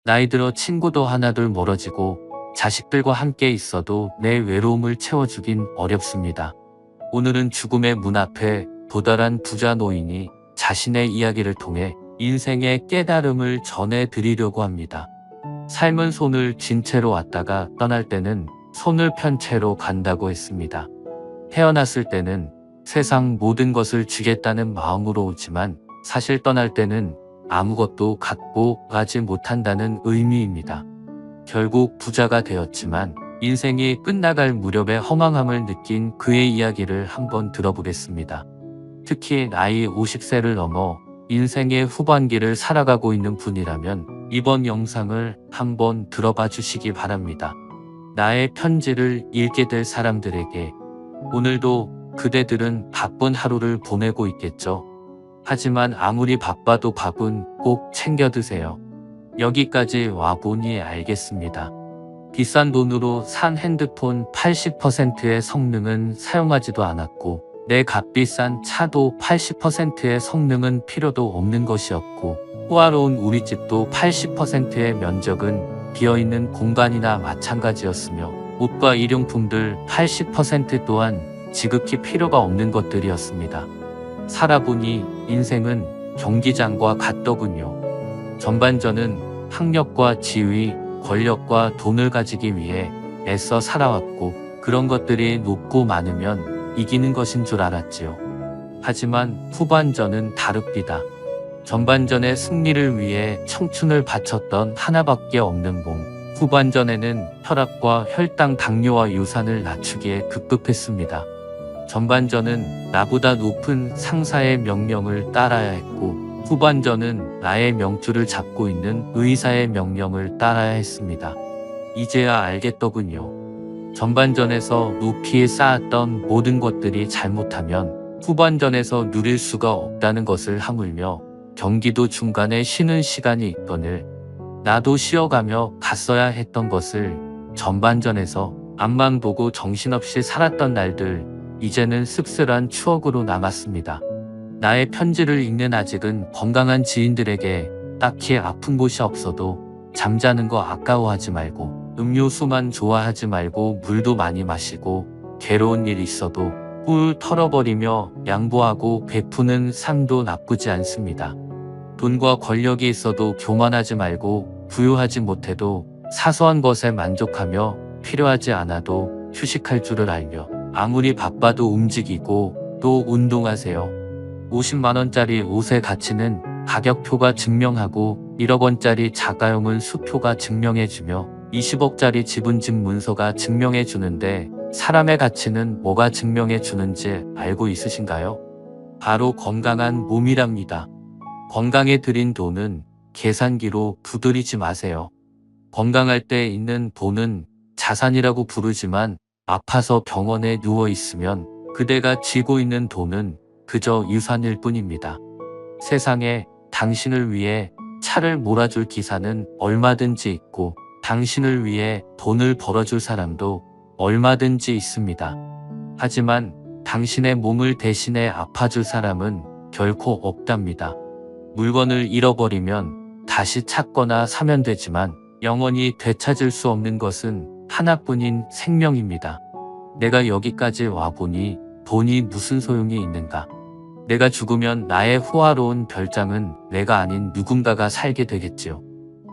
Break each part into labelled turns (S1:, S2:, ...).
S1: 나이 들어 친구도 하나둘 멀어지고 자식들과 함께 있어도 내 외로움을 채워주긴 어렵습니다. 오늘은 죽음의 문 앞에 도달한 부자 노인이 자신의 이야기를 통해 인생의 깨달음을 전해드리려고 합니다. 삶은 손을 쥔 채로 왔다가 떠날 때는 손을 편 채로 간다고 했습니다. 태어났을 때는 세상 모든 것을 주겠다는 마음으로 오지만 사실 떠날 때는 아무것도 갖고 가지 못한다는 의미입니다. 결국 부자가 되었지만 인생이 끝나갈 무렵의 허망함을 느낀 그의 이야기를 한번 들어보겠습니다. 특히 나이 50세를 넘어 인생의 후반기를 살아가고 있는 분이라면 이번 영상을 한번 들어봐 주시기 바랍니다. 나의 편지를 읽게 될 사람들에게 오늘도 그대들은 바쁜 하루를 보내고 있겠죠. 하지만 아무리 바빠도 밥은 꼭 챙겨 드세요. 여기까지 와보니 알겠습니다. 비싼 돈으로 산 핸드폰 80%의 성능은 사용하지도 않았고 내 값비싼 차도 80%의 성능은 필요도 없는 것이었고 호화로운 우리 집도 80%의 면적은 비어있는 공간이나 마찬가지였으며 옷과 일용품들 80% 또한 지극히 필요가 없는 것들이었습니다. 살아보니 인생은 경기장과 같더군요. 전반전은 학력과 지위, 권력과 돈을 가지기 위해 애써 살아왔고 그런 것들이 높고 많으면 이기는 것인 줄 알았지요. 하지만 후반전은 다릅니다. 전반전의 승리를 위해 청춘을 바쳤던 하나밖에 없는 몸. 후반전에는 혈압과 혈당, 당뇨와 유산을 낮추기에 급급했습니다. 전반전은 나보다 높은 상사의 명령을 따라야 했고 후반전은 나의 명줄을 잡고 있는 의사의 명령을 따라야 했습니다. 이제야 알겠더군요. 전반전에서 높이 쌓았던 모든 것들이 잘못하면 후반전에서 누릴 수가 없다는 것을 하물며 경기도 중간에 쉬는 시간이 있거늘 나도 쉬어가며 갔어야 했던 것을 전반전에서 앞만 보고 정신없이 살았던 날들 이제는 씁쓸한 추억으로 남았습니다. 나의 편지를 읽는 아직은 건강한 지인들에게 딱히 아픈 곳이 없어도 잠자는 거 아까워하지 말고 음료수만 좋아하지 말고 물도 많이 마시고 괴로운 일 있어도 훌 털어버리며 양보하고 베푸는 삶도 나쁘지 않습니다. 돈과 권력이 있어도 교만하지 말고 부유하지 못해도 사소한 것에 만족하며 필요하지 않아도 휴식할 줄을 알며 아무리 바빠도 움직이고 또 운동하세요. 50만원짜리 옷의 가치는 가격표가 증명하고 1억원짜리 자가용은 수표가 증명해주며 20억짜리 집은 집 문서가 증명해주는데 사람의 가치는 뭐가 증명해주는지 알고 있으신가요? 바로 건강한 몸이랍니다. 건강에 들인 돈은 계산기로 두드리지 마세요. 건강할 때 있는 돈은 자산이라고 부르지만 아파서 병원에 누워 있으면 그대가 쥐고 있는 돈은 그저 유산일 뿐입니다. 세상에 당신을 위해 차를 몰아줄 기사는 얼마든지 있고 당신을 위해 돈을 벌어줄 사람도 얼마든지 있습니다. 하지만 당신의 몸을 대신해 아파줄 사람은 결코 없답니다. 물건을 잃어버리면 다시 찾거나 사면 되지만 영원히 되찾을 수 없는 것은 하나뿐인 생명입니다. 내가 여기까지 와보니 돈이 무슨 소용이 있는가? 내가 죽으면 나의 호화로운 별장은 내가 아닌 누군가가 살게 되겠지요.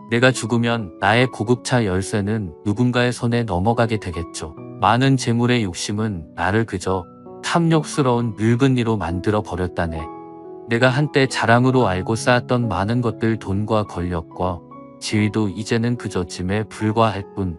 S1: 내가 죽으면 나의 고급차 열쇠는 누군가의 손에 넘어가게 되겠죠. 많은 재물의 욕심은 나를 그저 탐욕스러운 늙은이로 만들어 버렸다네. 내가 한때 자랑으로 알고 쌓았던 많은 것들, 돈과 권력과 지위도 이제는 그저 짐에 불과할 뿐.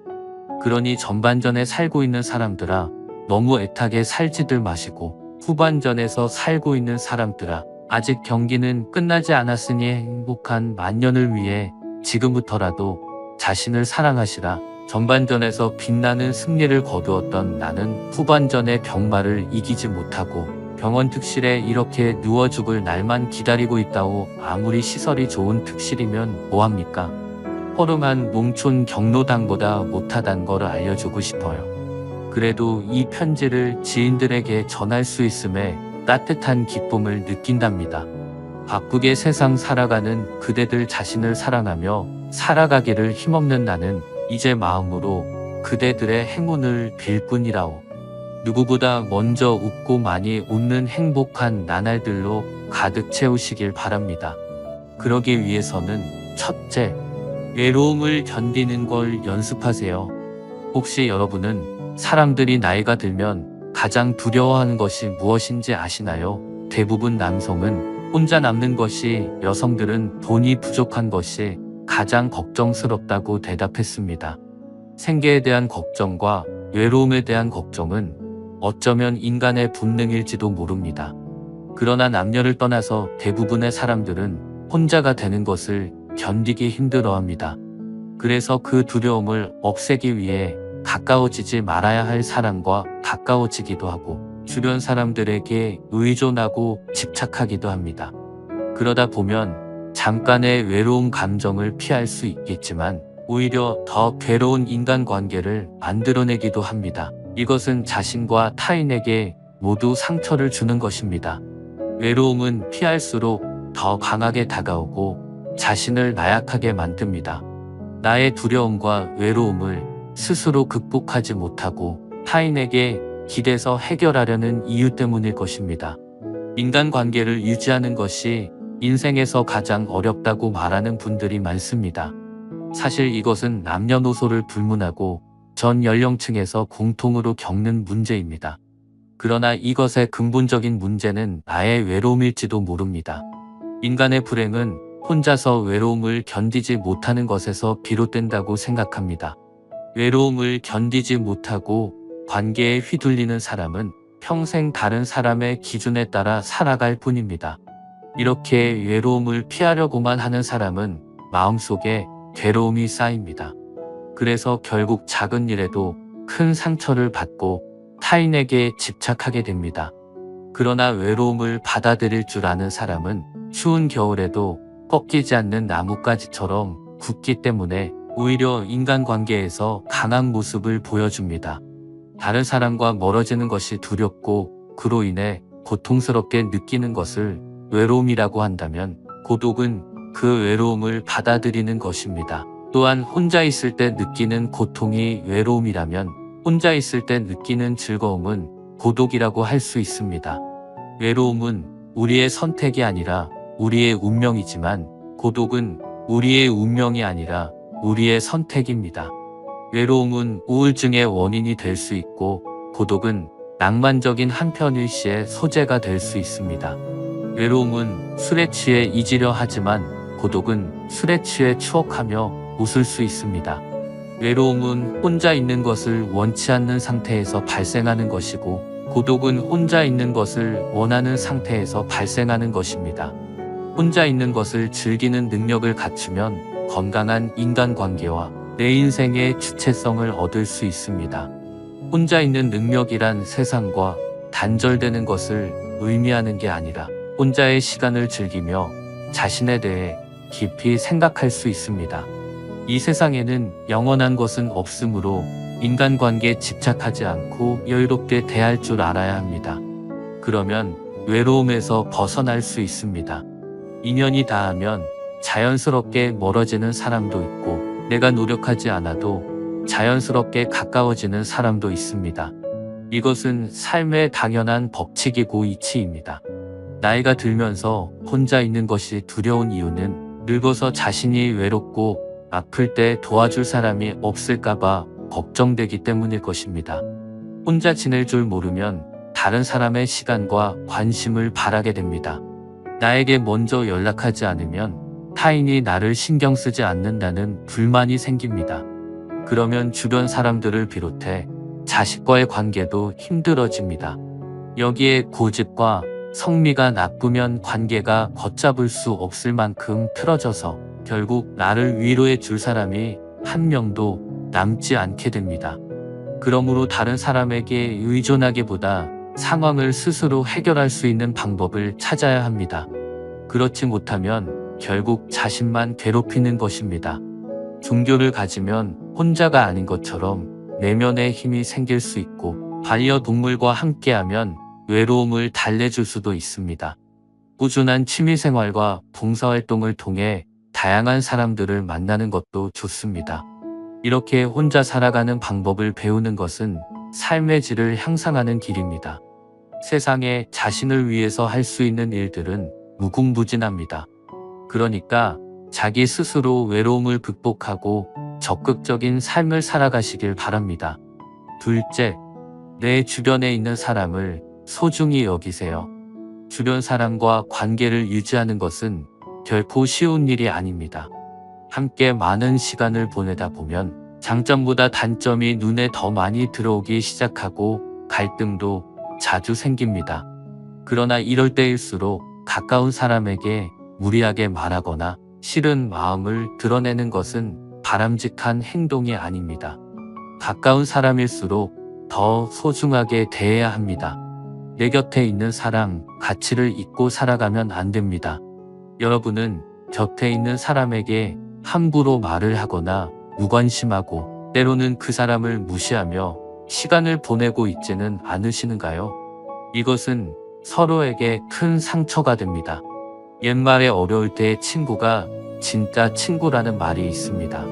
S1: 그러니 전반전에 살고 있는 사람들아, 너무 애타게 살지들 마시고 후반전에서 살고 있는 사람들아, 아직 경기는 끝나지 않았으니 행복한 만년을 위해 지금부터라도 자신을 사랑하시라. 전반전에서 빛나는 승리를 거두었던 나는 후반전의 병마를 이기지 못하고 병원 특실에 이렇게 누워 죽을 날만 기다리고 있다오. 아무리 시설이 좋은 특실이면 뭐합니까? 허름한 농촌 경로당보다 못하단 걸 알려주고 싶어요. 그래도 이 편지를 지인들에게 전할 수 있음에 따뜻한 기쁨을 느낀답니다. 바쁘게 세상 살아가는 그대들 자신을 사랑하며 살아가기를 힘없는 나는 이제 마음으로 그대들의 행운을 빌 뿐이라오. 누구보다 먼저 웃고 많이 웃는 행복한 나날들로 가득 채우시길 바랍니다. 그러기 위해서는 첫째, 외로움을 견디는 걸 연습하세요. 혹시 여러분은 사람들이 나이가 들면 가장 두려워하는 것이 무엇인지 아시나요? 대부분 남성은 혼자 남는 것이, 여성들은 돈이 부족한 것이 가장 걱정스럽다고 대답했습니다. 생계에 대한 걱정과 외로움에 대한 걱정은 어쩌면 인간의 본능일지도 모릅니다. 그러나 남녀를 떠나서 대부분의 사람들은 혼자가 되는 것을 견디기 힘들어합니다. 그래서 그 두려움을 없애기 위해 가까워지지 말아야 할 사람과 가까워지기도 하고 주변 사람들에게 의존하고 집착하기도 합니다. 그러다 보면 잠깐의 외로운 감정을 피할 수 있겠지만 오히려 더 괴로운 인간관계를 만들어내기도 합니다. 이것은 자신과 타인에게 모두 상처를 주는 것입니다. 외로움은 피할수록 더 강하게 다가오고 자신을 나약하게 만듭니다. 나의 두려움과 외로움을 스스로 극복하지 못하고 타인에게 기대서 해결하려는 이유 때문일 것입니다. 인간관계를 유지하는 것이 인생에서 가장 어렵다고 말하는 분들이 많습니다. 사실 이것은 남녀노소를 불문하고 전 연령층에서 공통으로 겪는 문제입니다. 그러나 이것의 근본적인 문제는 나의 외로움일지도 모릅니다. 인간의 불행은 혼자서 외로움을 견디지 못하는 것에서 비롯된다고 생각합니다. 외로움을 견디지 못하고 관계에 휘둘리는 사람은 평생 다른 사람의 기준에 따라 살아갈 뿐입니다. 이렇게 외로움을 피하려고만 하는 사람은 마음속에 괴로움이 쌓입니다. 그래서 결국 작은 일에도 큰 상처를 받고 타인에게 집착하게 됩니다. 그러나 외로움을 받아들일 줄 아는 사람은 추운 겨울에도 꺾이지 않는 나뭇가지처럼 굳기 때문에 오히려 인간관계에서 강한 모습을 보여줍니다. 다른 사람과 멀어지는 것이 두렵고 그로 인해 고통스럽게 느끼는 것을 외로움이라고 한다면 고독은 그 외로움을 받아들이는 것입니다. 또한 혼자 있을 때 느끼는 고통이 외로움이라면 혼자 있을 때 느끼는 즐거움은 고독이라고 할 수 있습니다. 외로움은 우리의 선택이 아니라 우리의 운명이지만 고독은 우리의 운명이 아니라 우리의 선택입니다. 외로움은 우울증의 원인이 될 수 있고 고독은 낭만적인 한편 일시의 소재가 될 수 있습니다. 외로움은 술에 취해 잊으려 하지만 고독은 술에 취해 추억하며 웃을 수 있습니다. 외로움은 혼자 있는 것을 원치 않는 상태에서 발생하는 것이고 고독은 혼자 있는 것을 원하는 상태에서 발생하는 것입니다. 혼자 있는 것을 즐기는 능력을 갖추면 건강한 인간관계와 내 인생의 주체성을 얻을 수 있습니다. 혼자 있는 능력이란 세상과 단절되는 것을 의미하는 게 아니라 혼자의 시간을 즐기며 자신에 대해 깊이 생각할 수 있습니다. 이 세상에는 영원한 것은 없으므로 인간관계에 집착하지 않고 여유롭게 대할 줄 알아야 합니다. 그러면 외로움에서 벗어날 수 있습니다. 인연이 닿으면 자연스럽게 멀어지는 사람도 있고 내가 노력하지 않아도 자연스럽게 가까워지는 사람도 있습니다. 이것은 삶의 당연한 법칙이고 이치입니다. 나이가 들면서 혼자 있는 것이 두려운 이유는 늙어서 자신이 외롭고 아플 때 도와줄 사람이 없을까봐 걱정되기 때문일 것입니다. 혼자 지낼 줄 모르면 다른 사람의 시간과 관심을 바라게 됩니다. 나에게 먼저 연락하지 않으면 타인이 나를 신경 쓰지 않는다는 불만이 생깁니다. 그러면 주변 사람들을 비롯해 자식과의 관계도 힘들어집니다. 여기에 고집과 성미가 나쁘면 관계가 걷잡을 수 없을 만큼 틀어져서 결국 나를 위로해 줄 사람이 한 명도 남지 않게 됩니다. 그러므로 다른 사람에게 의존하기보다 상황을 스스로 해결할 수 있는 방법을 찾아야 합니다. 그렇지 못하면 결국 자신만 괴롭히는 것입니다. 종교를 가지면 혼자가 아닌 것처럼 내면의 힘이 생길 수 있고 반려동물과 함께하면 외로움을 달래줄 수도 있습니다. 꾸준한 취미생활과 봉사활동을 통해 다양한 사람들을 만나는 것도 좋습니다. 이렇게 혼자 살아가는 방법을 배우는 것은 삶의 질을 향상하는 길입니다. 세상에 자신을 위해서 할 수 있는 일들은 무궁무진합니다. 그러니까 자기 스스로 외로움을 극복하고 적극적인 삶을 살아가시길 바랍니다. 둘째, 내 주변에 있는 사람을 소중히 여기세요. 주변 사람과 관계를 유지하는 것은 결코 쉬운 일이 아닙니다. 함께 많은 시간을 보내다 보면 장점보다 단점이 눈에 더 많이 들어오기 시작하고 갈등도 자주 생깁니다. 그러나 이럴 때일수록 가까운 사람에게 무리하게 말하거나 싫은 마음을 드러내는 것은 바람직한 행동이 아닙니다. 가까운 사람일수록 더 소중하게 대해야 합니다. 내 곁에 있는 사람, 가치를 잊고 살아가면 안 됩니다. 여러분은 곁에 있는 사람에게 함부로 말을 하거나 무관심하고 때로는 그 사람을 무시하며 시간을 보내고 있지는 않으시는가요? 이것은 서로에게 큰 상처가 됩니다. 옛말에 어려울 때 친구가 진짜 친구라는 말이 있습니다.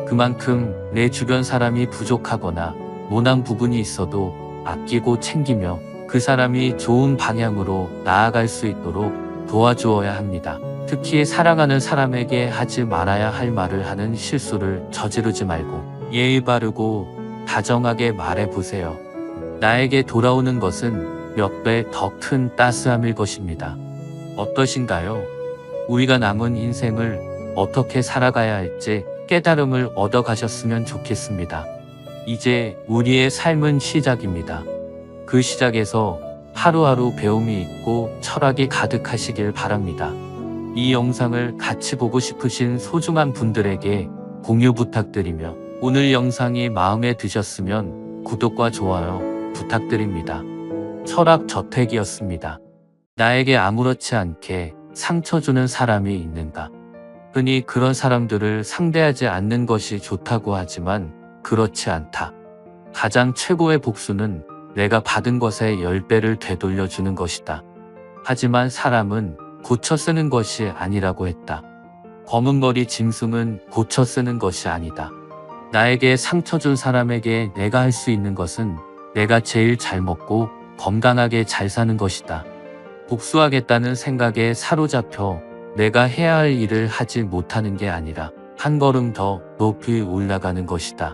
S1: 그만큼 내 주변 사람이 부족하거나 모난 부분이 있어도 아끼고 챙기며 그 사람이 좋은 방향으로 나아갈 수 있도록 도와주어야 합니다. 특히 사랑하는 사람에게 하지 말아야 할 말을 하는 실수를 저지르지 말고 예의 바르고 다정하게 말해보세요. 나에게 돌아오는 것은 몇 배 더 큰 따스함일 것입니다. 어떠신가요? 우리가 남은 인생을 어떻게 살아가야 할지 깨달음을 얻어가셨으면 좋겠습니다. 이제 우리의 삶은 시작입니다. 그 시작에서 하루하루 배움이 있고 철학이 가득하시길 바랍니다. 이 영상을 같이 보고 싶으신 소중한 분들에게 공유 부탁드리며 오늘 영상이 마음에 드셨으면 구독과 좋아요 부탁드립니다. 철학저택이었습니다. 나에게 아무렇지 않게 상처 주는 사람이 있는가? 흔히 그런 사람들을 상대하지 않는 것이 좋다고 하지만 그렇지 않다. 가장 최고의 복수는 내가 받은 것의 10배를 되돌려 주는 것이다. 하지만 사람은 고쳐 쓰는 것이 아니라고 했다. 검은 머리 짐승은 고쳐 쓰는 것이 아니다. 나에게 상처 준 사람에게 내가 할 수 있는 것은 내가 제일 잘 먹고 건강하게 잘 사는 것이다. 복수하겠다는 생각에 사로잡혀 내가 해야 할 일을 하지 못하는 게 아니라 한 걸음 더 높이 올라가는 것이다.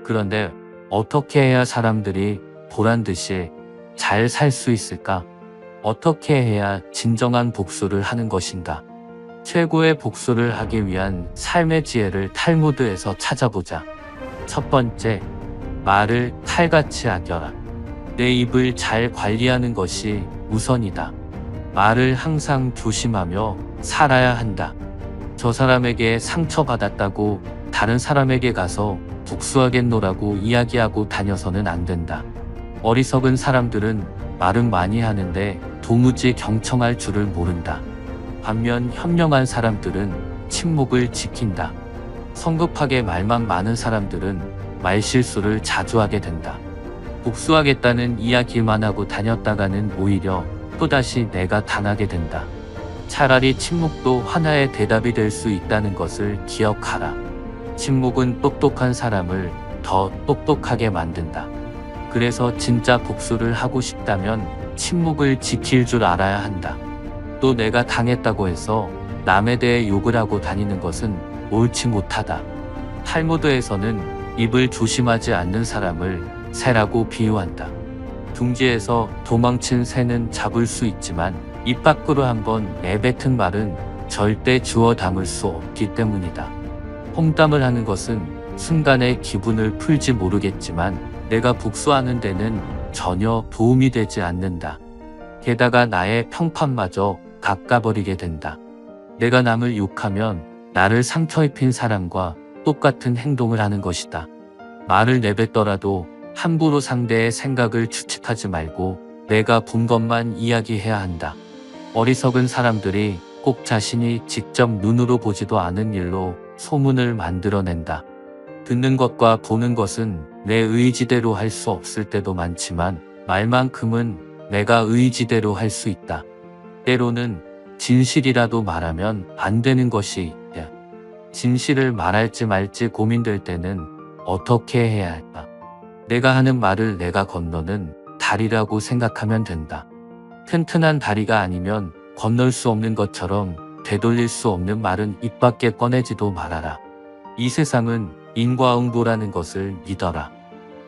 S1: 그런데 어떻게 해야 사람들이 보란 듯이 잘 살 수 있을까? 어떻게 해야 진정한 복수를 하는 것인가? 최고의 복수를 하기 위한 삶의 지혜를 탈무드에서 찾아보자. 첫 번째, 말을 칼같이 아껴라. 내 입을 잘 관리하는 것이 우선이다. 말을 항상 조심하며 살아야 한다. 저 사람에게 상처받았다고 다른 사람에게 가서 복수하겠노라고 이야기하고 다녀서는 안 된다. 어리석은 사람들은 말은 많이 하는데 도무지 경청할 줄을 모른다. 반면 현명한 사람들은 침묵을 지킨다. 성급하게 말만 많은 사람들은 말실수를 자주 하게 된다. 복수하겠다는 이야기만 하고 다녔다가는 오히려 또다시 내가 당하게 된다. 차라리 침묵도 하나의 대답이 될 수 있다는 것을 기억하라. 침묵은 똑똑한 사람을 더 똑똑하게 만든다. 그래서 진짜 복수를 하고 싶다면 침묵을 지킬 줄 알아야 한다. 또 내가 당했다고 해서 남에 대해 욕을 하고 다니는 것은 옳지 못하다. 탈무드에서는 입을 조심하지 않는 사람을 새라고 비유한다. 둥지에서 도망친 새는 잡을 수 있지만 입 밖으로 한번 내뱉은 말은 절대 주워 담을 수 없기 때문이다. 험담을 하는 것은 순간의 기분을 풀지 모르겠지만 내가 복수하는 데는 전혀 도움이 되지 않는다. 게다가 나의 평판마저 깎아버리게 된다. 내가 남을 욕하면 나를 상처 입힌 사람과 똑같은 행동을 하는 것이다. 말을 내뱉더라도 함부로 상대의 생각을 추측하지 말고 내가 본 것만 이야기해야 한다. 어리석은 사람들이 꼭 자신이 직접 눈으로 보지도 않은 일로 소문을 만들어낸다. 듣는 것과 보는 것은 내 의지대로 할 수 없을 때도 많지만 말만큼은 내가 의지대로 할 수 있다. 때로는 진실이라도 말하면 안 되는 것이 있다. 진실을 말할지 말지 고민될 때는 어떻게 해야 할까? 내가 하는 말을 내가 건너는 다리라고 생각하면 된다. 튼튼한 다리가 아니면 건널 수 없는 것처럼 되돌릴 수 없는 말은 입 밖에 꺼내지도 말아라. 이 세상은 인과응보라는 것을 믿어라.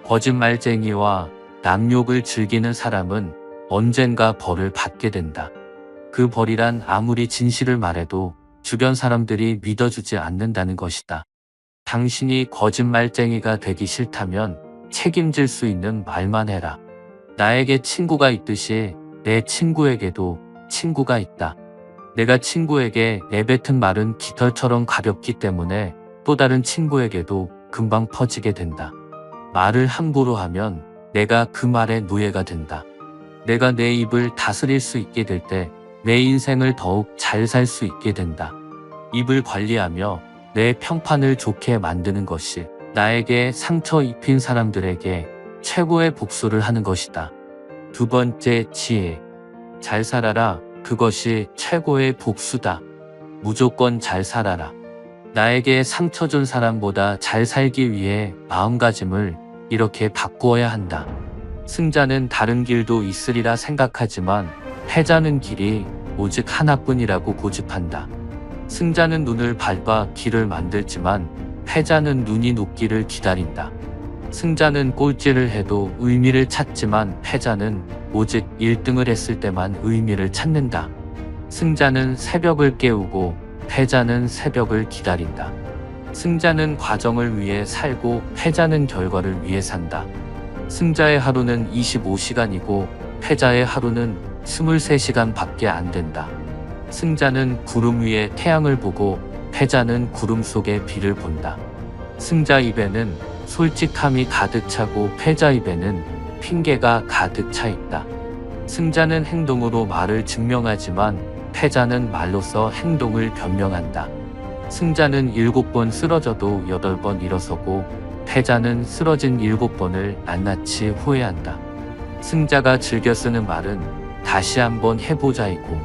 S1: 거짓말쟁이와 남욕을 즐기는 사람은 언젠가 벌을 받게 된다. 그 벌이란 아무리 진실을 말해도 주변 사람들이 믿어주지 않는다는 것이다. 당신이 거짓말쟁이가 되기 싫다면 책임질 수 있는 말만 해라. 나에게 친구가 있듯이 내 친구에게도 친구가 있다. 내가 친구에게 내뱉은 말은 깃털처럼 가볍기 때문에 또 다른 친구에게도 금방 퍼지게 된다. 말을 함부로 하면 내가 그 말의 노예가 된다. 내가 내 입을 다스릴 수 있게 될 때 내 인생을 더욱 잘 살 수 있게 된다. 입을 관리하며 내 평판을 좋게 만드는 것이 나에게 상처 입힌 사람들에게 최고의 복수를 하는 것이다. 두 번째 지혜. 잘 살아라. 그것이 최고의 복수다. 무조건 잘 살아라. 나에게 상처 준 사람보다 잘 살기 위해 마음가짐을 이렇게 바꾸어야 한다. 승자는 다른 길도 있으리라 생각하지만 패자는 길이 오직 하나뿐이라고 고집한다. 승자는 눈을 밟아 길을 만들지만 패자는 눈이 녹기를 기다린다. 승자는 꼴찌를 해도 의미를 찾지만 패자는 오직 1등을 했을 때만 의미를 찾는다. 승자는 새벽을 깨우고 패자는 새벽을 기다린다. 승자는 과정을 위해 살고 패자는 결과를 위해 산다. 승자의 하루는 25시간이고 패자의 하루는 23시간 밖에 안 된다. 승자는 구름 위에 태양을 보고 패자는 구름 속에 비를 본다. 승자 입에는 솔직함이 가득 차고 패자 입에는 핑계가 가득 차 있다. 승자는 행동으로 말을 증명하지만 패자는 말로써 행동을 변명한다. 승자는 7번 쓰러져도 8번 일어서고 패자는 쓰러진 7번을 낱낱이 후회한다. 승자가 즐겨 쓰는 말은 다시 한번 해보자이고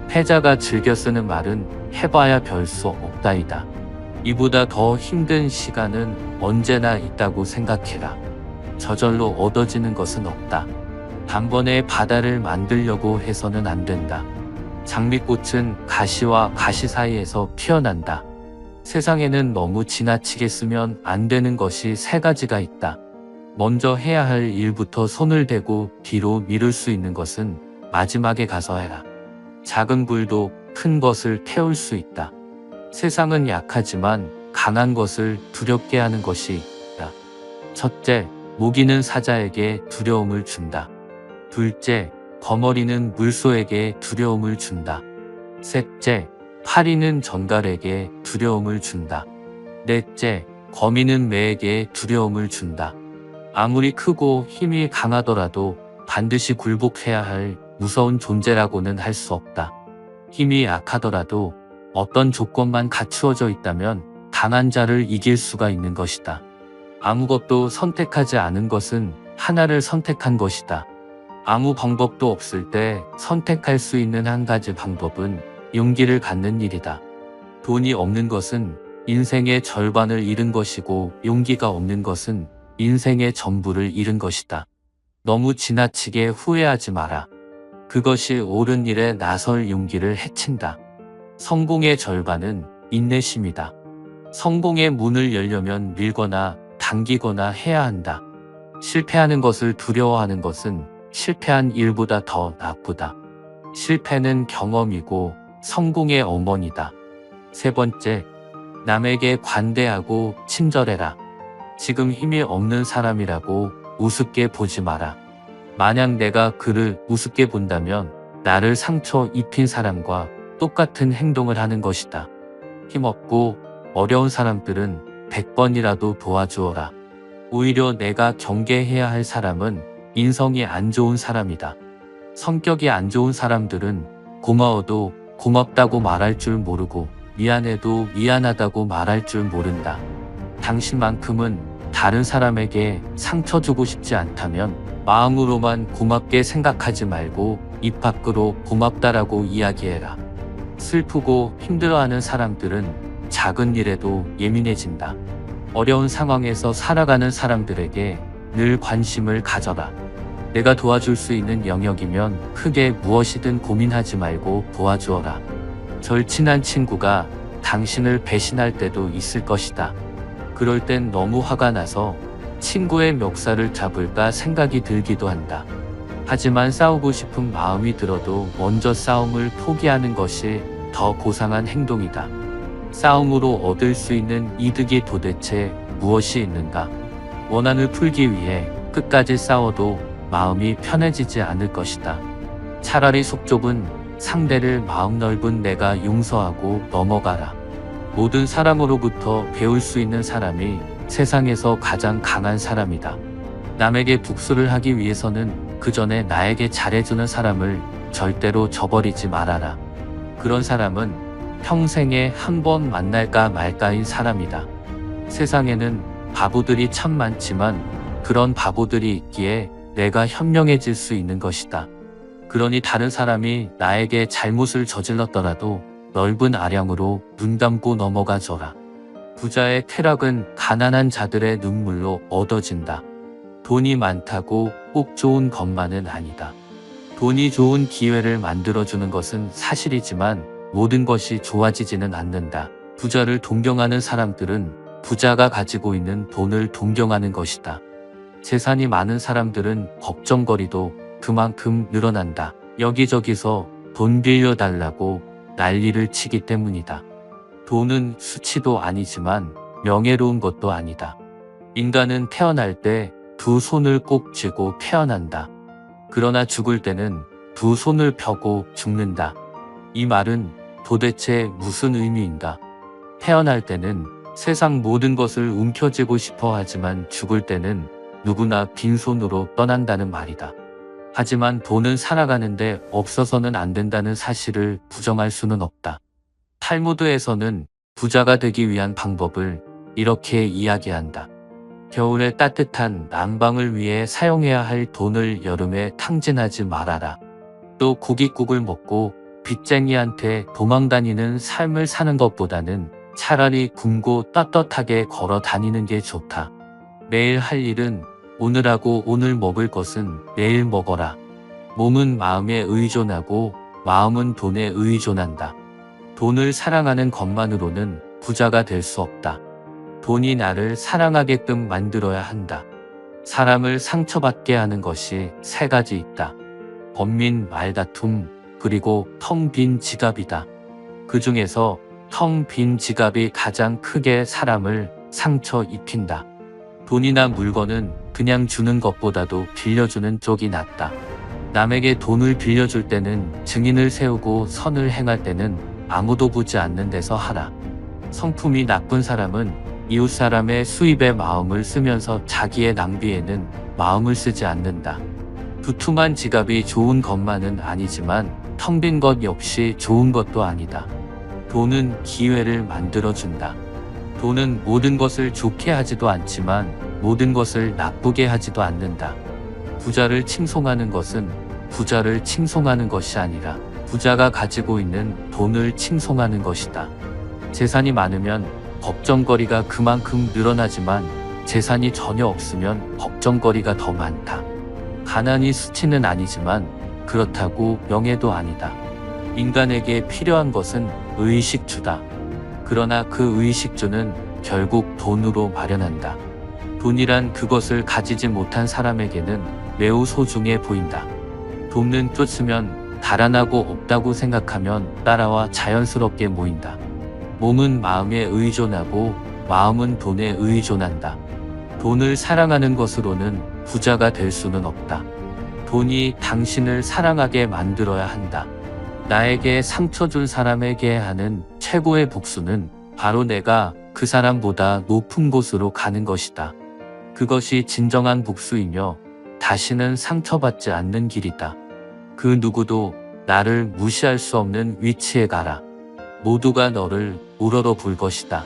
S1: 패자가 즐겨 쓰는 말은 해봐야 별 수 없다이다. 이보다 더 힘든 시간은 언제나 있다고 생각해라. 저절로 얻어지는 것은 없다. 단번에 바다를 만들려고 해서는 안 된다. 장미꽃은 가시와 가시 사이에서 피어난다. 세상에는 너무 지나치게 쓰면 안 되는 것이 3가지가 있다. 먼저 해야 할 일부터 손을 대고 뒤로 미룰 수 있는 것은 마지막에 가서 해라. 작은 불도 큰 것을 태울 수 있다. 세상은 약하지만 강한 것을 두렵게 하는 것이 있다. 첫째, 모기는 사자에게 두려움을 준다. 둘째, 거머리는 물소에게 두려움을 준다. 셋째, 파리는 전갈에게 두려움을 준다. 넷째, 거미는 매에게 두려움을 준다. 아무리 크고 힘이 강하더라도 반드시 굴복해야 할 무서운 존재라고는 할 수 없다. 힘이 약하더라도 어떤 조건만 갖추어져 있다면 강한 자를 이길 수가 있는 것이다. 아무것도 선택하지 않은 것은 하나를 선택한 것이다. 아무 방법도 없을 때 선택할 수 있는 한 가지 방법은 용기를 갖는 일이다. 돈이 없는 것은 인생의 절반을 잃은 것이고 용기가 없는 것은 인생의 전부를 잃은 것이다. 너무 지나치게 후회하지 마라. 그것이 옳은 일에 나설 용기를 해친다. 성공의 절반은 인내심이다. 성공의 문을 열려면 밀거나 당기거나 해야 한다. 실패하는 것을 두려워하는 것은 실패한 일보다 더 나쁘다. 실패는 경험이고 성공의 어머니다. 세 번째, 남에게 관대하고 친절해라. 지금 힘이 없는 사람이라고 우습게 보지 마라. 만약 내가 그를 우습게 본다면 나를 상처 입힌 사람과 똑같은 행동을 하는 것이다. 힘없고 어려운 사람들은 100번이라도 도와주어라. 오히려 내가 경계해야 할 사람은 인성이 안 좋은 사람이다. 성격이 안 좋은 사람들은 고마워도 고맙다고 말할 줄 모르고 미안해도 미안하다고 말할 줄 모른다. 당신만큼은 다른 사람에게 상처 주고 싶지 않다면 마음으로만 고맙게 생각하지 말고 입 밖으로 고맙다라고 이야기해라. 슬프고 힘들어하는 사람들은 작은 일에도 예민해진다. 어려운 상황에서 살아가는 사람들에게 늘 관심을 가져라. 내가 도와줄 수 있는 영역이면 크게 무엇이든 고민하지 말고 도와주어라. 절친한 친구가 당신을 배신할 때도 있을 것이다. 그럴 땐 너무 화가 나서 친구의 멱살을 잡을까 생각이 들기도 한다. 하지만 싸우고 싶은 마음이 들어도 먼저 싸움을 포기하는 것이 더 고상한 행동이다. 싸움으로 얻을 수 있는 이득이 도대체 무엇이 있는가? 원한을 풀기 위해 끝까지 싸워도 마음이 편해지지 않을 것이다. 차라리 속 좁은 상대를 마음 넓은 내가 용서하고 넘어가라. 모든 사람으로부터 배울 수 있는 사람이 세상에서 가장 강한 사람이다. 남에게 복수를 하기 위해서는 그 전에 나에게 잘해주는 사람을 절대로 저버리지 말아라. 그런 사람은 평생에 한 번 만날까 말까인 사람이다. 세상에는 바보들이 참 많지만 그런 바보들이 있기에 내가 현명해질 수 있는 것이다. 그러니 다른 사람이 나에게 잘못을 저질렀더라도 넓은 아량으로 눈 감고 넘어가 줘라. 부자의 쾌락은 가난한 자들의 눈물로 얻어진다. 돈이 많다고 꼭 좋은 것만은 아니다. 돈이 좋은 기회를 만들어주는 것은 사실이지만 모든 것이 좋아지지는 않는다. 부자를 동경하는 사람들은 부자가 가지고 있는 돈을 동경하는 것이다. 재산이 많은 사람들은 걱정거리도 그만큼 늘어난다. 여기저기서 돈 빌려달라고 난리를 치기 때문이다. 돈은 수치도 아니지만 명예로운 것도 아니다. 인간은 태어날 때 두 손을 꼭 쥐고 태어난다. 그러나 죽을 때는 두 손을 펴고 죽는다. 이 말은 도대체 무슨 의미인가? 태어날 때는 세상 모든 것을 움켜쥐고 싶어 하지만 죽을 때는 누구나 빈손으로 떠난다는 말이다. 하지만 돈은 살아가는데 없어서는 안 된다는 사실을 부정할 수는 없다. 탈무드에서는 부자가 되기 위한 방법을 이렇게 이야기한다. 겨울에 따뜻한 난방을 위해 사용해야 할 돈을 여름에 탕진하지 말아라. 또 고깃국을 먹고 빚쟁이한테 도망다니는 삶을 사는 것보다는 차라리 굶고 떳떳하게 걸어 다니는 게 좋다. 매일 할 일은 오늘 하고 오늘 먹을 것은 내일 먹어라. 몸은 마음에 의존하고 마음은 돈에 의존한다. 돈을 사랑하는 것만으로는 부자가 될 수 없다. 돈이 나를 사랑하게끔 만들어야 한다. 사람을 상처받게 하는 것이 세 가지 있다. 번민, 말다툼, 그리고 텅 빈 지갑이다. 그 중에서 텅 빈 지갑이 가장 크게 사람을 상처 입힌다. 돈이나 물건은 그냥 주는 것보다도 빌려주는 쪽이 낫다. 남에게 돈을 빌려줄 때는 증인을 세우고 선을 행할 때는 아무도 보지 않는 데서 하라. 성품이 나쁜 사람은 이웃 사람의 수입에 마음을 쓰면서 자기의 낭비에는 마음을 쓰지 않는다. 두툼한 지갑이 좋은 것만은 아니지만 텅 빈 것 역시 좋은 것도 아니다. 돈은 기회를 만들어준다. 돈은 모든 것을 좋게 하지도 않지만 모든 것을 나쁘게 하지도 않는다. 부자를 칭송하는 것은 부자를 칭송하는 것이 아니라 부자가 가지고 있는 돈을 칭송하는 것이다. 재산이 많으면 걱정거리가 그만큼 늘어나지만 재산이 전혀 없으면 걱정거리가 더 많다. 가난이 수치는 아니지만 그렇다고 명예도 아니다. 인간에게 필요한 것은 의식주다. 그러나 그 의식주는 결국 돈으로 마련한다. 돈이란 그것을 가지지 못한 사람에게는 매우 소중해 보인다. 돈은 쫓으면 달아나고 없다고 생각하면 따라와 자연스럽게 모인다. 몸은 마음에 의존하고 마음은 돈에 의존한다. 돈을 사랑하는 것으로는 부자가 될 수는 없다. 돈이 당신을 사랑하게 만들어야 한다. 나에게 상처 준 사람에게 하는 최고의 복수는 바로 내가 그 사람보다 높은 곳으로 가는 것이다. 그것이 진정한 복수이며 다시는 상처받지 않는 길이다. 그 누구도 나를 무시할 수 없는 위치에 가라. 모두가 너를 우러러 볼 것이다.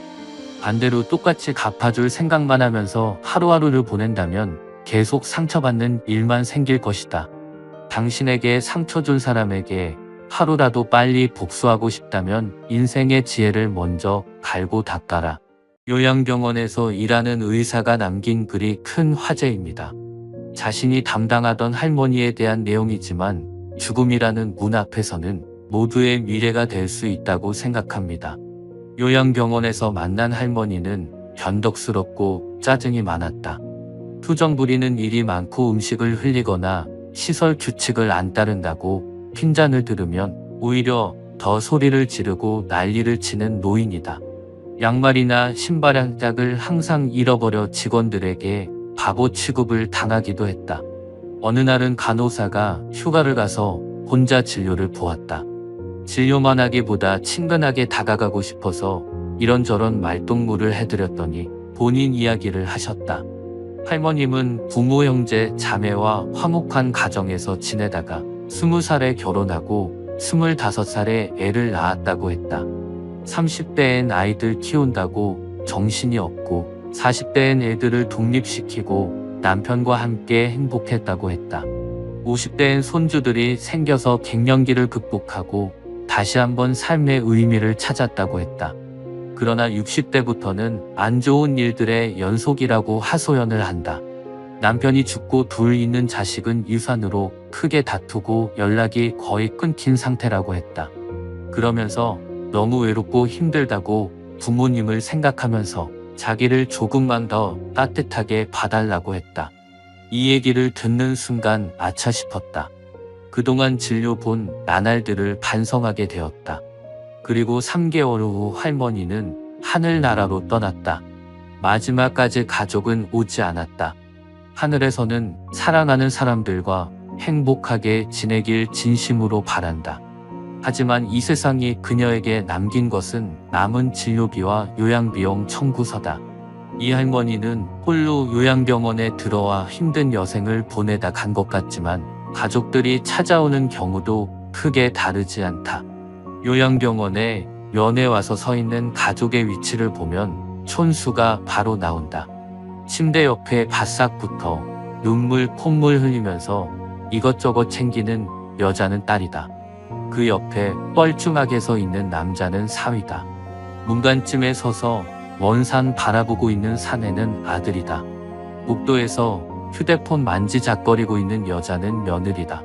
S1: 반대로 똑같이 갚아줄 생각만 하면서 하루하루를 보낸다면 계속 상처받는 일만 생길 것이다. 당신에게 상처 준 사람에게 하루라도 빨리 복수하고 싶다면 인생의 지혜를 먼저 갈고 닦아라. 요양병원에서 일하는 의사가 남긴 글이 큰 화제입니다. 자신이 담당하던 할머니에 대한 내용이지만 죽음이라는 문 앞에서는 모두의 미래가 될 수 있다고 생각합니다. 요양병원에서 만난 할머니는 변덕스럽고 짜증이 많았다. 투정 부리는 일이 많고 음식을 흘리거나 시설 규칙을 안 따른다고 핀잔을 들으면 오히려 더 소리를 지르고 난리를 치는 노인이다. 양말이나 신발 한 짝을 항상 잃어버려 직원들에게 바보 취급을 당하기도 했다. 어느 날은 간호사가 휴가를 가서 혼자 진료를 보았다. 진료만 하기보다 친근하게 다가가고 싶어서 이런저런 말동무를 해드렸더니 본인 이야기를 하셨다. 할머님은 부모 형제 자매와 화목한 가정에서 지내다가 20살에 결혼하고 25살에 애를 낳았다고 했다. 30대엔 아이들 키운다고 정신이 없고 40대엔 애들을 독립시키고 남편과 함께 행복했다고 했다. 50대엔 손주들이 생겨서 갱년기를 극복하고 다시 한번 삶의 의미를 찾았다고 했다. 그러나 60대부터는 안 좋은 일들의 연속이라고 하소연을 한다. 남편이 죽고 둘 있는 자식은 유산으로 크게 다투고 연락이 거의 끊긴 상태라고 했다. 그러면서 너무 외롭고 힘들다고 부모님을 생각하면서 자기를 조금만 더 따뜻하게 봐달라고 했다. 이 얘기를 듣는 순간 아차 싶었다. 그동안 진료 본 나날들을 반성하게 되었다. 그리고 3개월 후 할머니는 하늘나라로 떠났다. 마지막까지 가족은 오지 않았다. 하늘에서는 사랑하는 사람들과 행복하게 지내길 진심으로 바란다. 하지만 이 세상이 그녀에게 남긴 것은 남은 진료비와 요양비용 청구서다. 이 할머니는 홀로 요양병원에 들어와 힘든 여생을 보내다 간 것 같지만 가족들이 찾아오는 경우도 크게 다르지 않다. 요양병원에 면회 와서 서 있는 가족의 위치를 보면 촌수가 바로 나온다. 침대 옆에 바싹 붙어 눈물 콧물 흘리면서 이것저것 챙기는 여자는 딸이다. 그 옆에 뻘쭘하게 서 있는 남자는 사위다. 문간쯤에 서서 먼 산 바라보고 있는 사내는 아들이다. 복도에서 휴대폰 만지작거리고 있는 여자는 며느리다.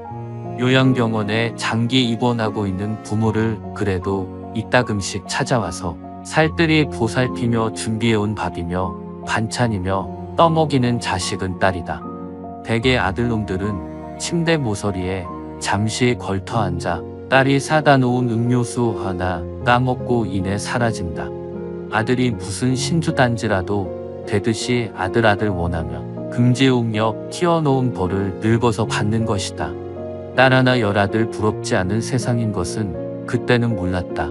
S1: 요양병원에 장기 입원하고 있는 부모를 그래도 이따금씩 찾아와서 살뜰히 보살피며 준비해온 밥이며 반찬이며 떠먹이는 자식은 딸이다. 대개 아들놈들은 침대 모서리에 잠시 걸터 앉아 딸이 사다 놓은 음료수 하나 까먹고 이내 사라진다. 아들이 무슨 신주단지라도 되듯이 아들 원하며 금지옥력 키워놓은 벌을 늙어서 받는 것이다. 딸 하나 열아들 부럽지 않은 세상인 것은 그때는 몰랐다.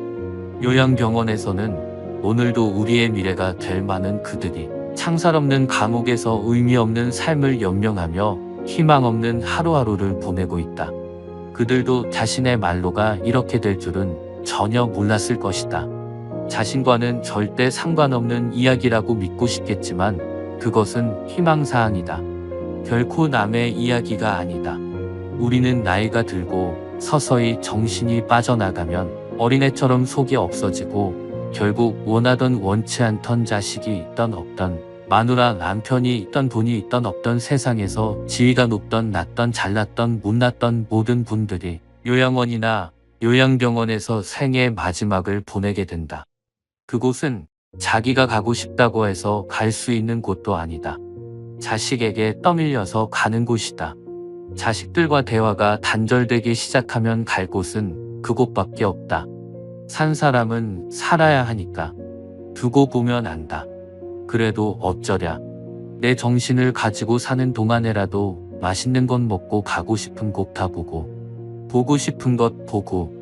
S1: 요양병원에서는 오늘도 우리의 미래가 될 많은 그들이 창살 없는 감옥에서 의미 없는 삶을 연명하며 희망 없는 하루하루를 보내고 있다. 그들도 자신의 말로가 이렇게 될 줄은 전혀 몰랐을 것이다. 자신과는 절대 상관없는 이야기라고 믿고 싶겠지만 그것은 희망사항이다. 결코 남의 이야기가 아니다. 우리는 나이가 들고 서서히 정신이 빠져나가면 어린애처럼 속이 없어지고 결국 원하던 원치 않던 자식이 있던 없던 마누라 남편이 있던 돈이 있던 없던 세상에서 지위가 높던 낮던 잘났던 못났던 모든 분들이 요양원이나 요양병원에서 생의 마지막을 보내게 된다. 그곳은 자기가 가고 싶다고 해서 갈 수 있는 곳도 아니다. 자식에게 떠밀려서 가는 곳이다. 자식들과 대화가 단절되기 시작하면 갈 곳은 그곳밖에 없다. 산 사람은 살아야 하니까. 두고 보면 안다. 그래도 어쩌랴. 내 정신을 가지고 사는 동안에라도 맛있는 것 먹고 가고 싶은 곳 다 보고 싶은 것 보고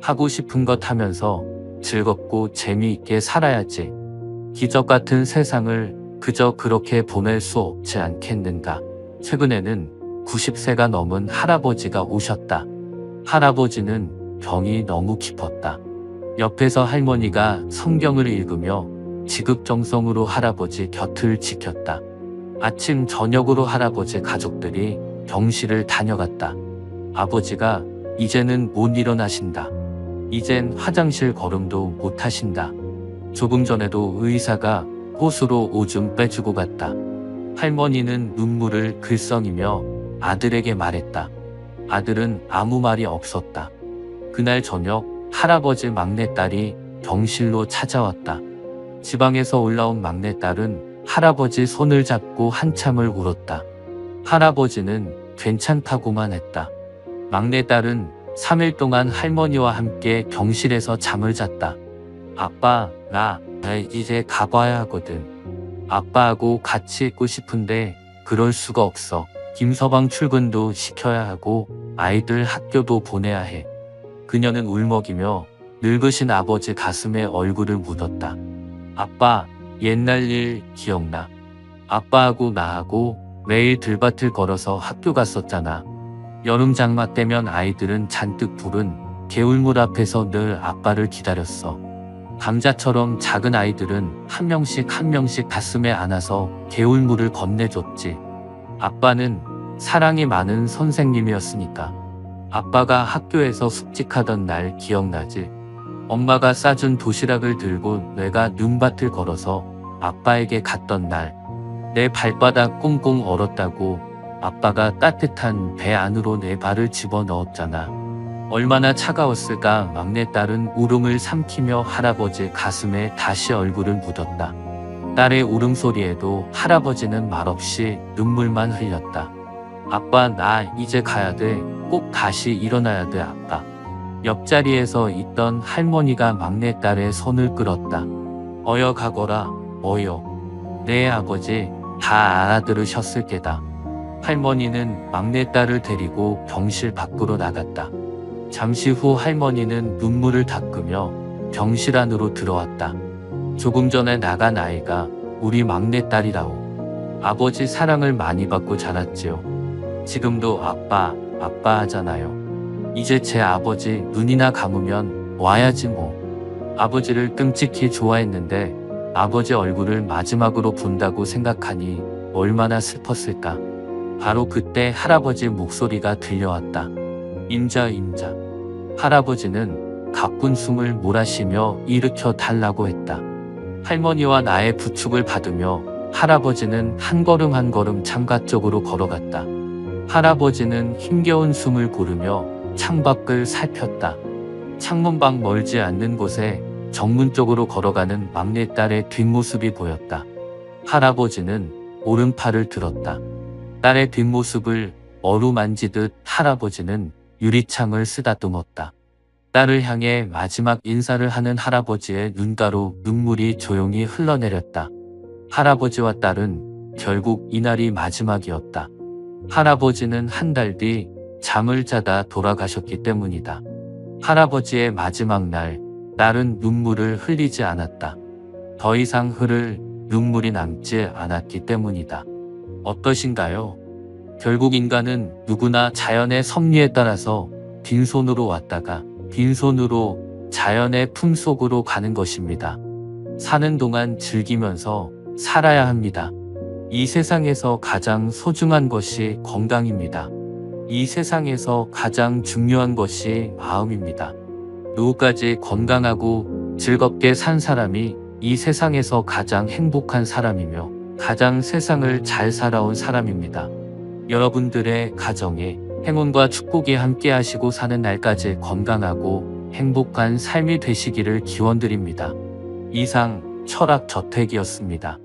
S1: 하고 싶은 것 하면서 즐겁고 재미있게 살아야지. 기적 같은 세상을 그저 그렇게 보낼 수 없지 않겠는가. 최근에는 90세가 넘은 할아버지가 오셨다. 할아버지는 병이 너무 깊었다. 옆에서 할머니가 성경을 읽으며 지극정성으로 할아버지 곁을 지켰다. 아침 저녁으로 할아버지 가족들이 병실을 다녀갔다. 아버지가 이제는 못 일어나신다. 이젠 화장실 걸음도 못 하신다. 조금 전에도 의사가 호수로 오줌 빼주고 갔다. 할머니는 눈물을 글썽이며 아들에게 말했다. 아들은 아무 말이 없었다. 그날 저녁 할아버지 막내딸이 병실로 찾아왔다. 지방에서 올라온 막내딸은 할아버지 손을 잡고 한참을 울었다. 할아버지는 괜찮다고만 했다. 막내딸은 3일 동안 할머니와 함께 병실에서 잠을 잤다. 아빠, 나 이제 가봐야 하거든. 아빠하고 같이 있고 싶은데 그럴 수가 없어. 김서방 출근도 시켜야 하고 아이들 학교도 보내야 해. 그녀는 울먹이며 늙으신 아버지 가슴에 얼굴을 묻었다. 아빠, 옛날 일 기억나? 아빠하고 나하고 매일 들밭을 걸어서 학교 갔었잖아. 여름 장마 때면 아이들은 잔뜩 부른 개울물 앞에서 늘 아빠를 기다렸어. 감자처럼 작은 아이들은 한 명씩 가슴에 안아서 개울물을 건네줬지. 아빠는 사랑이 많은 선생님이었으니까. 아빠가 학교에서 숙직하던 날 기억나지? 엄마가 싸준 도시락을 들고 내가 눈밭을 걸어서 아빠에게 갔던 날. 내 발바닥 꽁꽁 얼었다고 아빠가 따뜻한 배 안으로 내 발을 집어넣었잖아. 얼마나 차가웠을까. 막내딸은 울음을 삼키며 할아버지 가슴에 다시 얼굴을 묻었다. 딸의 울음소리에도 할아버지는 말없이 눈물만 흘렸다. 아빠, 나 이제 가야 돼. 꼭 다시 일어나야 돼, 아빠. 옆자리에서 있던 할머니가 막내딸의 손을 끌었다. 어여 가거라, 어여. 내 아버지 다 알아들으셨을 게다. 할머니는 막내딸을 데리고 병실 밖으로 나갔다. 잠시 후 할머니는 눈물을 닦으며 병실 안으로 들어왔다. 조금 전에 나간 아이가 우리 막내딸이라오. 아버지 사랑을 많이 받고 자랐지요. 지금도 아빠, 아빠 하잖아요. 이제 제 아버지 눈이나 감으면 와야지 뭐. 아버지를 끔찍히 좋아했는데 아버지 얼굴을 마지막으로 본다고 생각하니 얼마나 슬펐을까. 바로 그때 할아버지 목소리가 들려왔다. 임자, 임자. 할아버지는 가쁜 숨을 몰아쉬며 일으켜 달라고 했다. 할머니와 나의 부축을 받으며 할아버지는 한 걸음 한 걸음 창가 쪽으로 걸어갔다. 할아버지는 힘겨운 숨을 고르며 창밖을 살폈다. 창문 밖 멀지 않는 곳에 정문 쪽으로 걸어가는 막내딸의 뒷모습이 보였다. 할아버지는 오른팔을 들었다. 딸의 뒷모습을 어루만지듯 할아버지는 유리창을 쓰다듬었다. 딸을 향해 마지막 인사를 하는 할아버지의 눈가로 눈물이 조용히 흘러내렸다. 할아버지와 딸은 결국 이날이 마지막이었다. 할아버지는 한 달 뒤 잠을 자다 돌아가셨기 때문이다. 할아버지의 마지막 날, 딸은 눈물을 흘리지 않았다. 더 이상 흐를 눈물이 남지 않았기 때문이다. 어떠신가요? 결국 인간은 누구나 자연의 섭리에 따라서 빈손으로 왔다가 빈손으로 자연의 품속으로 가는 것입니다. 사는 동안 즐기면서 살아야 합니다. 이 세상에서 가장 소중한 것이 건강입니다. 이 세상에서 가장 중요한 것이 마음입니다. 누구까지 건강하고 즐겁게 산 사람이 이 세상에서 가장 행복한 사람이며 가장 세상을 잘 살아온 사람입니다. 여러분들의 가정에 행운과 축복이 함께 하시고 사는 날까지 건강하고 행복한 삶이 되시기를 기원드립니다. 이상 철학저택이었습니다.